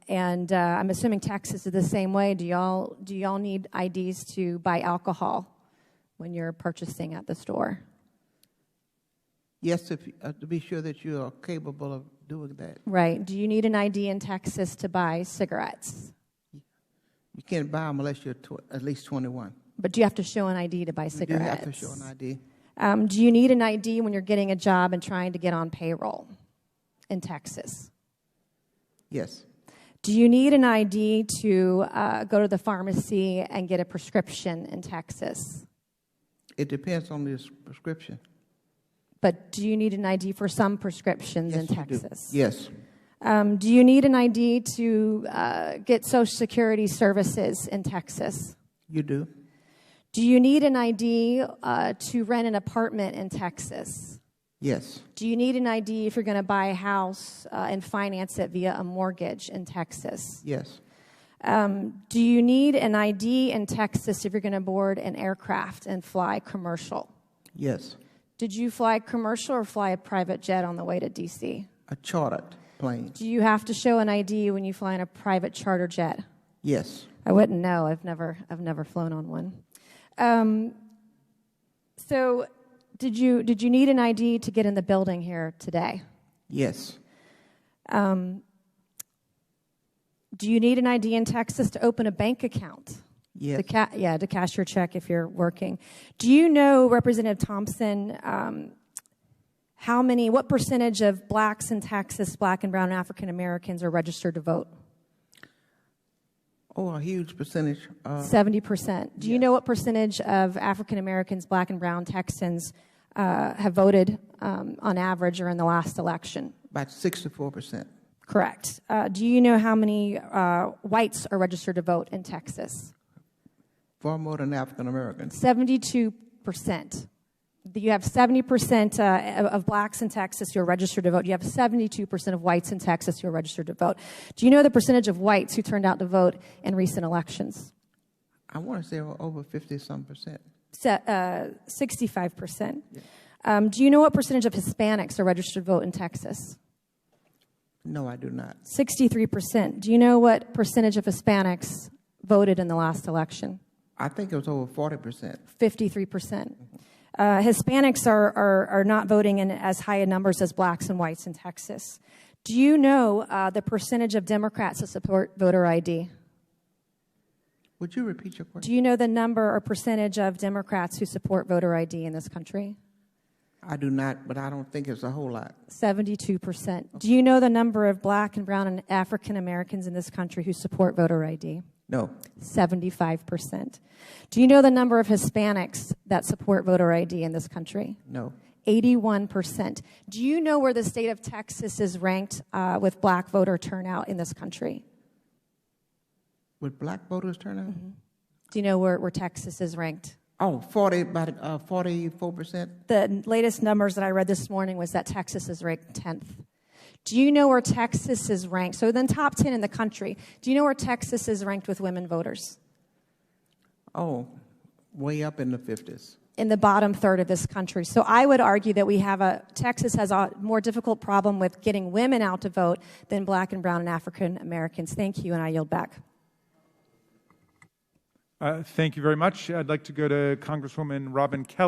And I'm assuming Texas is the same way. Do y'all need IDs to buy alcohol when you're purchasing at the store? Yes, to be sure that you are capable of doing that. Right. Do you need an ID in Texas to buy cigarettes? You can't buy them unless you're at least 21. But do you have to show an ID to buy cigarettes? You have to show an ID. Do you need an ID when you're getting a job and trying to get on payroll in Texas? Yes. Do you need an ID to go to the pharmacy and get a prescription in Texas? It depends on the prescription. But do you need an ID for some prescriptions in you Texas? do. Yes. Do you need an ID to get Social Security services in Texas? You do. Do you need an ID to rent an apartment in Texas? Yes. Do you need an ID if you're going to buy a house and finance it via a mortgage in Texas? Yes. Do you need an ID in Texas if you're going to board an aircraft and fly commercial? Yes. Did you fly commercial or fly a private jet on the way to D.C.? A chartered plane. Do you have to show an ID when you fly in a private charter jet? Yes. I wouldn't know. I've never flown on one. So did you need an ID to get in the building here today? Yes. Do you need an ID in Texas to open a bank account? Yes. To cash your check if you're working. Do you know, Representative Thompson, what percentage of blacks in Texas, black and brown and African Americans, are registered to vote? Oh, a huge percentage. 70%. Do you know what percentage of African Americans, black and brown Texans, have voted on average or in the last election? About 64%. Correct. Do you know how many whites are registered to vote in Texas? Far more than African Americans. 72%. You have 70% of blacks in Texas who are registered to vote. You have 72% of whites in Texas who are registered to vote. Do you know the percentage of whites who turned out to vote in recent elections? I want to say over 50-some%. 65%. Yeah. Do you know what percentage of Hispanics are registered to vote in Texas? No, I do not. 63%. Do you know what percentage of Hispanics voted in the last election? I think it was over 40%. 53%. Hispanics are not voting in as high a numbers as blacks and whites in Texas. Do you know the percentage of Democrats that support voter ID? Would you repeat your question? Do you know the number or percentage of Democrats who support voter ID in this country? I do not, but I don't think it's a whole lot. 72%. Do you know the number of black and brown and African Americans in this country who support voter ID? No. 75%. Do you know the number of Hispanics that support voter ID in this country? No. 81%. Do you know where the state of Texas is ranked with black voter turnout in this country? With black voters turnout? Mm-hmm. Do you know where Texas is ranked? Oh, about 44%. The latest numbers that I read this morning was that Texas is ranked 10th. Do you know where Texas is ranked? So then top 10 in the country. Do you know where Texas is ranked with women voters? Oh, way up in the 50s. In the bottom third of this country. So I would argue that Texas has a more difficult problem with getting women out to vote than black and brown and African Americans. Thank you, and I yield back. Thank you very much. I'd like to go to Congresswoman Robin Kelly.